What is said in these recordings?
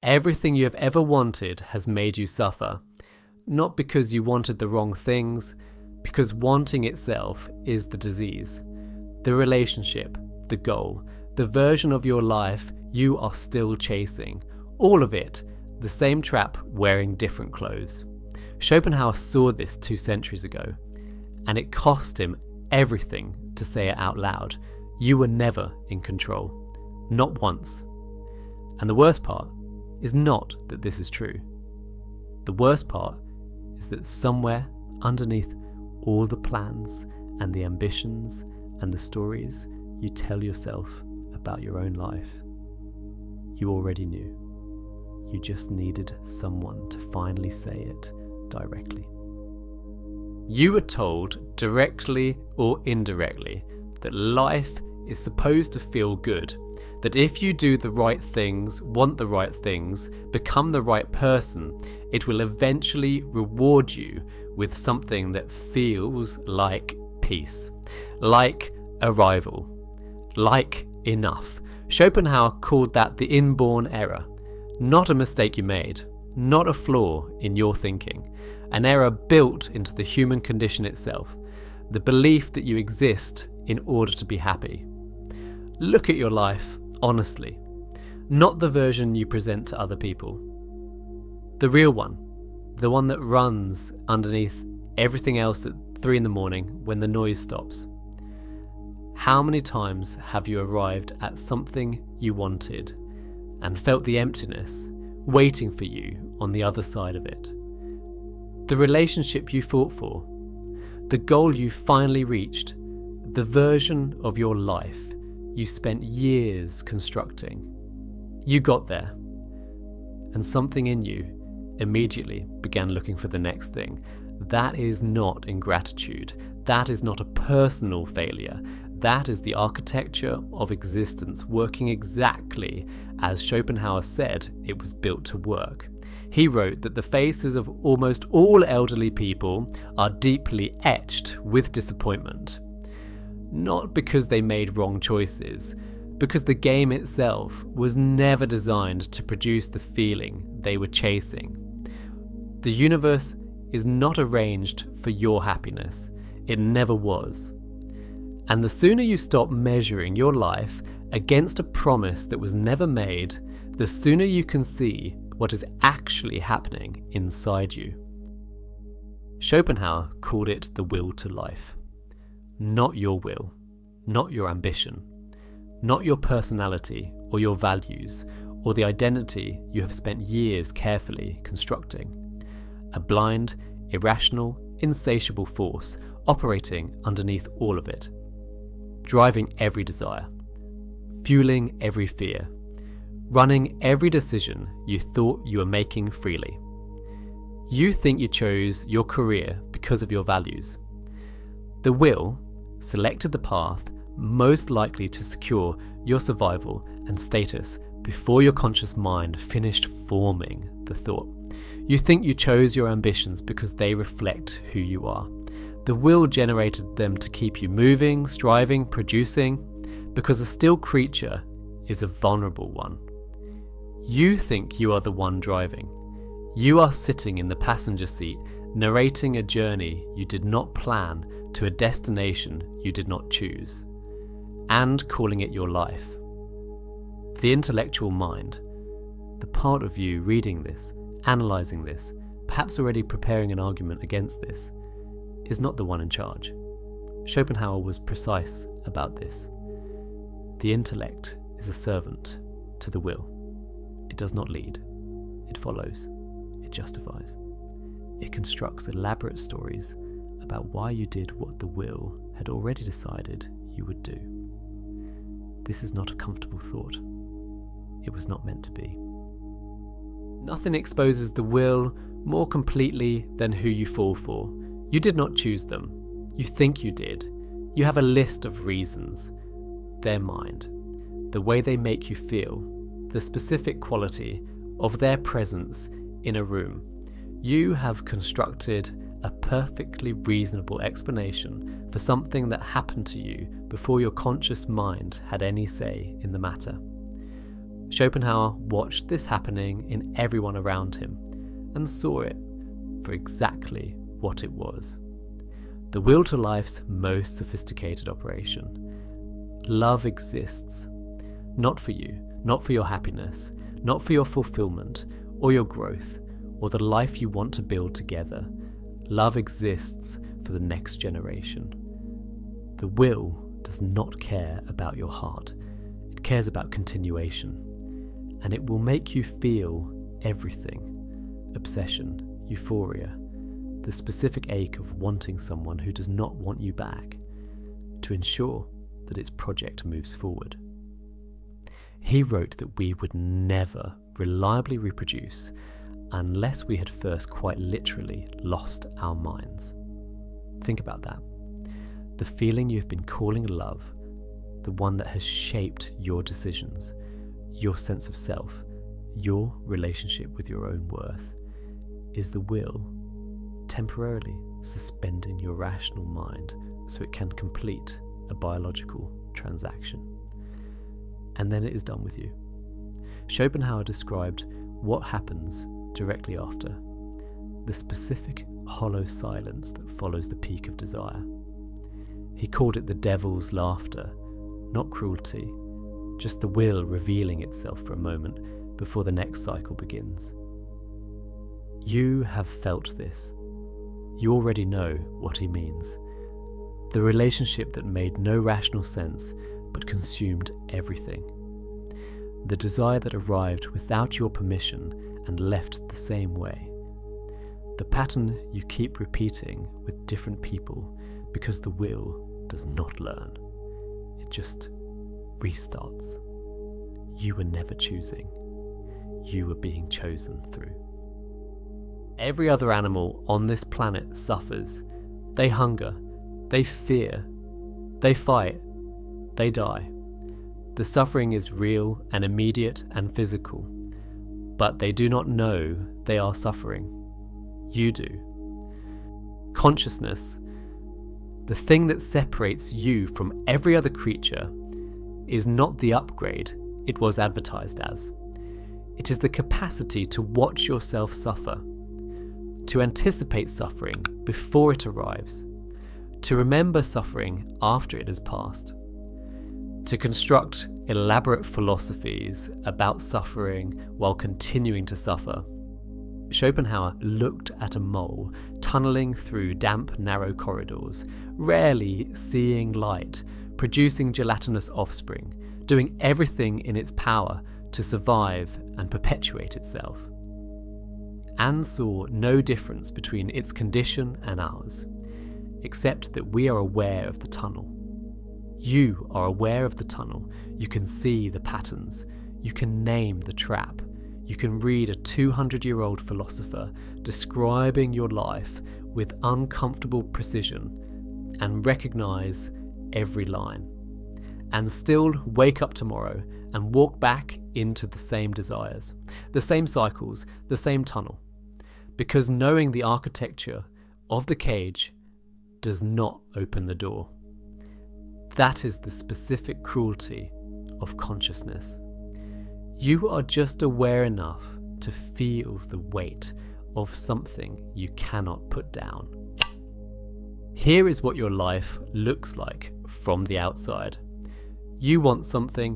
Everything you have ever wanted has made you suffer, not because you wanted the wrong things, because wanting itself is the disease. The relationship, the goal, the version of your life you are still chasing, all of it, the same trap wearing different clothes. Schopenhauer saw this 2 centuries ago, and it cost him everything to say it out loud. You were never in control. Not once. And the worst part is not that this is true. The worst part is that somewhere underneath all the plans and the ambitions and the stories you tell yourself about your own life, you already knew. You just needed someone to finally say it directly. You were told, directly or indirectly, that life is supposed to feel good, that if you do the right things, want the right things, become the right person, it will eventually reward you with something that feels like peace, like arrival, like enough. Schopenhauer called that the inborn error. Not a mistake you made, not a flaw in your thinking, an error built into the human condition itself, the belief that you exist in order to be happy. Look at your life honestly, not the version you present to other people. The real one, the one that runs underneath everything else at 3 a.m. when the noise stops. How many times have you arrived at something you wanted and felt the emptiness waiting for you on the other side of it? The relationship you fought for, the goal you finally reached, the version of your life you spent years constructing. You got there, and something in you immediately began looking for the next thing. That is not ingratitude. That is not a personal failure. That is the architecture of existence working exactly as Schopenhauer said it was built to work. He wrote that the faces of almost all elderly people are deeply etched with disappointment. Not because they made wrong choices, because the game itself was never designed to produce the feeling they were chasing. The universe is not arranged for your happiness. It never was. And the sooner you stop measuring your life against a promise that was never made, the sooner you can see what is actually happening inside you. Schopenhauer called it the will to life. Not your will, not your ambition, not your personality or your values or the identity you have spent years carefully constructing. A blind, irrational, insatiable force operating underneath all of it, driving every desire, fueling every fear, running every decision you thought you were making freely. You think you chose your career because of your values. The will selected the path most likely to secure your survival and status before your conscious mind finished forming the thought. You think you chose your ambitions because they reflect who you are. The will generated them to keep you moving, striving, producing, because a still creature is a vulnerable one. You think you are the one driving. You are sitting in the passenger seat, narrating a journey you did not plan to a destination you did not choose, and calling it your life. The intellectual mind, the part of you reading this, analysing this, perhaps already preparing an argument against this, is not the one in charge. Schopenhauer was precise about this. The intellect is a servant to the will. It does not lead. It follows. It justifies. It constructs elaborate stories about why you did what the will had already decided you would do. This is not a comfortable thought. It was not meant to be. Nothing exposes the will more completely than who you fall for. You did not choose them. You think you did. You have a list of reasons. Their mind, the way they make you feel, the specific quality of their presence in a room. You have constructed a perfectly reasonable explanation for something that happened to you before your conscious mind had any say in the matter. Schopenhauer watched this happening in everyone around him and saw it for exactly what it was. The will to life's most sophisticated operation. Love exists, not for you, not for your happiness, not for your fulfillment or your growth or the life you want to build together. Love exists for the next generation. The will does not care about your heart. It cares about continuation. And it will make you feel everything. Obsession, euphoria, the specific ache of wanting someone who does not want you back, to ensure that its project moves forward. He wrote that we would never reliably reproduce unless we had first quite literally lost our minds. Think about that. The feeling you've been calling love, the one that has shaped your decisions, your sense of self, your relationship with your own worth, is the will temporarily suspending your rational mind so it can complete a biological transaction. And then it is done with you. Schopenhauer described what happens directly after, the specific hollow silence that follows the peak of desire. He called it the devil's laughter, not cruelty, just the will revealing itself for a moment before the next cycle begins. You have felt this. You already know what he means. The relationship that made no rational sense but consumed everything. The desire that arrived without your permission and left the same way. The pattern you keep repeating with different people because the will does not learn. It just restarts. You were never choosing. You were being chosen through. Every other animal on this planet suffers. They hunger. They fear. They fight. They die. The suffering is real and immediate and physical, but they do not know they are suffering. You do. Consciousness, the thing that separates you from every other creature, is not the upgrade it was advertised as. It is the capacity to watch yourself suffer, to anticipate suffering before it arrives, to remember suffering after it has passed, to construct elaborate philosophies about suffering while continuing to suffer. Schopenhauer looked at a mole tunneling through damp, narrow corridors, rarely seeing light, producing gelatinous offspring, doing everything in its power to survive and perpetuate itself, and saw no difference between its condition and ours, except that we are aware of the tunnel. You are aware of the tunnel. You can see the patterns. You can name the trap. You can read a 200-year-old philosopher describing your life with uncomfortable precision and recognize every line, and still wake up tomorrow and walk back into the same desires, the same cycles, the same tunnel, because knowing the architecture of the cage does not open the door. That is the specific cruelty of consciousness. You are just aware enough to feel the weight of something you cannot put down. Here is what your life looks like from the outside. You want something,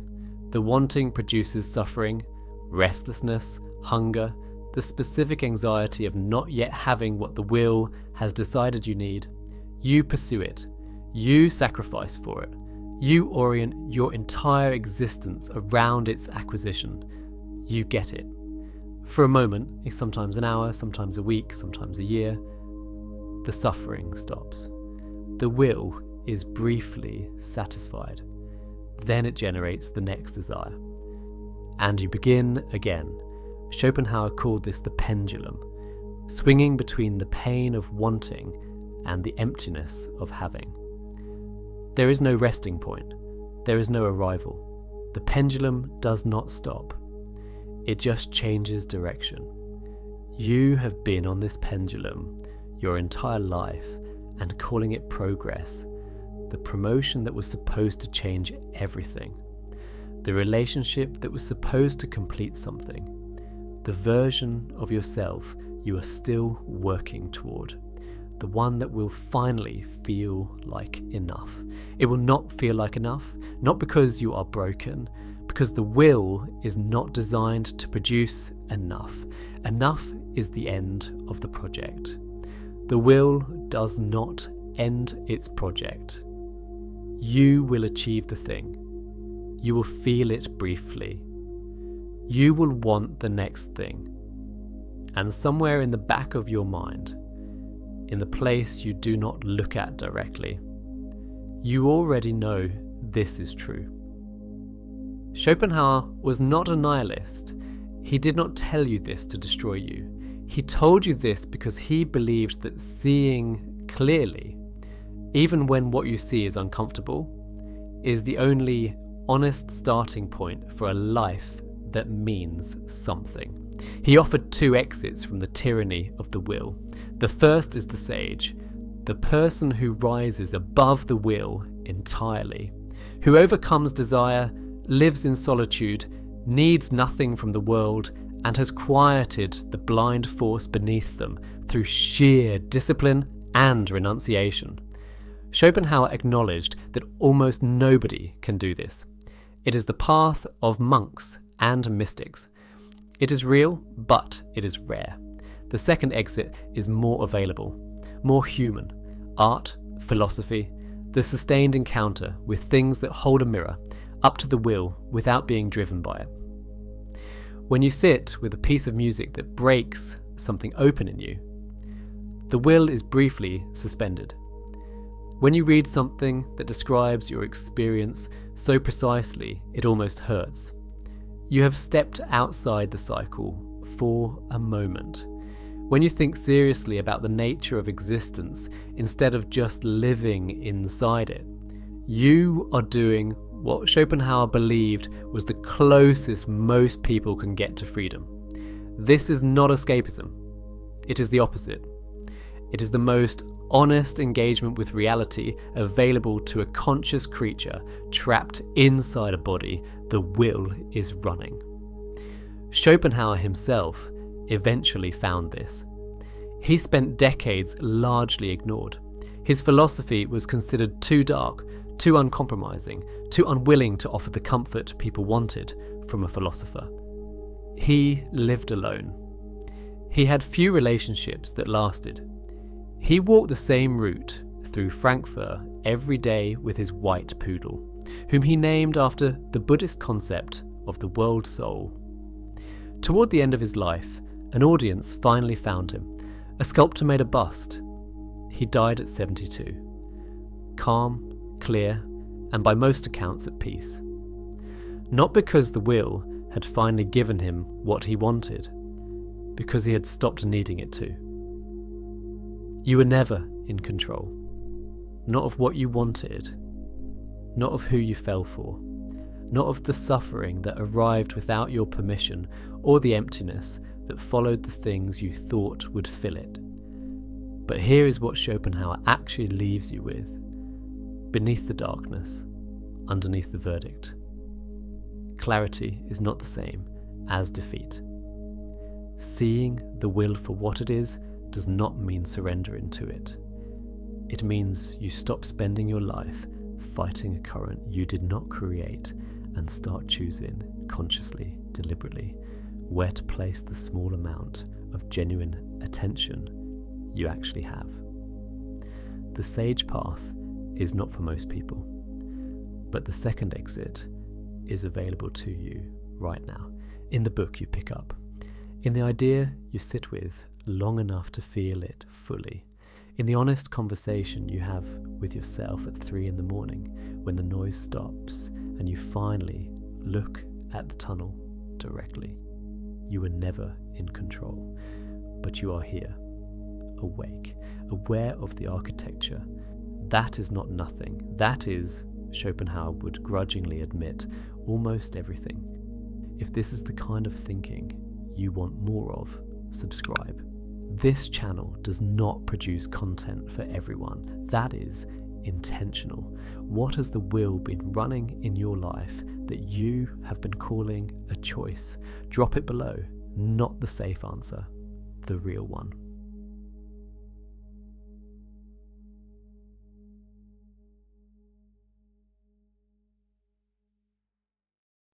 the wanting produces suffering, restlessness, hunger, the specific anxiety of not yet having what the will has decided you need. You pursue it. You sacrifice for it. You orient your entire existence around its acquisition. You get it. For a moment, sometimes an hour, sometimes a week, sometimes a year, the suffering stops. The will is briefly satisfied. Then it generates the next desire. And you begin again. Schopenhauer called this the pendulum, swinging between the pain of wanting and the emptiness of having. There is no resting point. There is no arrival. The pendulum does not stop. It just changes direction. You have been on this pendulum your entire life and calling it progress, the promotion that was supposed to change everything. the relationship that was supposed to complete something, the version of yourself you are still working toward, the one that will finally feel like enough. It will not feel like enough, not because you are broken, because the will is not designed to produce enough. Enough is the end of the project. The will does not end its project. You will achieve the thing. You will feel it briefly. You will want the next thing. And somewhere in the back of your mind, in the place you do not look at directly, you already know this is true. Schopenhauer was not a nihilist. He did not tell you this to destroy you. He told you this because he believed that seeing clearly, even when what you see is uncomfortable, is the only honest starting point for a life that means something. He offered two exits from the tyranny of the will. The first is the sage, the person who rises above the will entirely, who overcomes desire, lives in solitude, needs nothing from the world, and has quieted the blind force beneath them through sheer discipline and renunciation. Schopenhauer acknowledged that almost nobody can do this. It is the path of monks and mystics. It is real, but it is rare. The second exit is more available, more human. Art, philosophy, the sustained encounter with things that hold a mirror up to the will without being driven by it. When you sit with a piece of music that breaks something open in you, the will is briefly suspended. When you read something that describes your experience so precisely it almost hurts, you have stepped outside the cycle for a moment. When you think seriously about the nature of existence instead of just living inside it, you are doing what Schopenhauer believed was the closest most people can get to freedom. This is not escapism. It is the opposite. It is the most honest engagement with reality available to a conscious creature trapped inside a body the will is running. Schopenhauer himself eventually found this. He spent decades largely ignored. His philosophy was considered too dark, too uncompromising, too unwilling to offer the comfort people wanted from a philosopher. He lived alone. He had few relationships that lasted. He walked the same route through Frankfurt every day with his white poodle, whom he named after the Buddhist concept of the world soul. Toward the end of his life, an audience finally found him. A sculptor made a bust. He died at 72. Calm, clear, and by most accounts at peace. Not because the will had finally given him what he wanted, because he had stopped needing it to. You were never in control. Not of what you wanted, not of who you fell for, not of the suffering that arrived without your permission or the emptiness that followed the things you thought would fill it. But here is what Schopenhauer actually leaves you with, beneath the darkness, underneath the verdict. Clarity is not the same as defeat. Seeing the will for what it is does not mean surrendering to it. It means you stop spending your life fighting a current you did not create and start choosing, consciously, deliberately, where to place the small amount of genuine attention you actually have. The sage path is not for most people, but the second exit is available to you right now, in the book you pick up, in the idea you sit with long enough to feel it fully, in the honest conversation you have with yourself at 3 a.m, when the noise stops and you finally look at the tunnel directly. You were never in control, but you are here, awake, aware of the architecture. That is not nothing. That is, Schopenhauer would grudgingly admit, almost everything. If this is the kind of thinking you want more of, subscribe. This channel does not produce content for everyone. That is intentional? What has the will been running in your life that you have been calling a choice? Drop it below. Not the safe answer, the real one.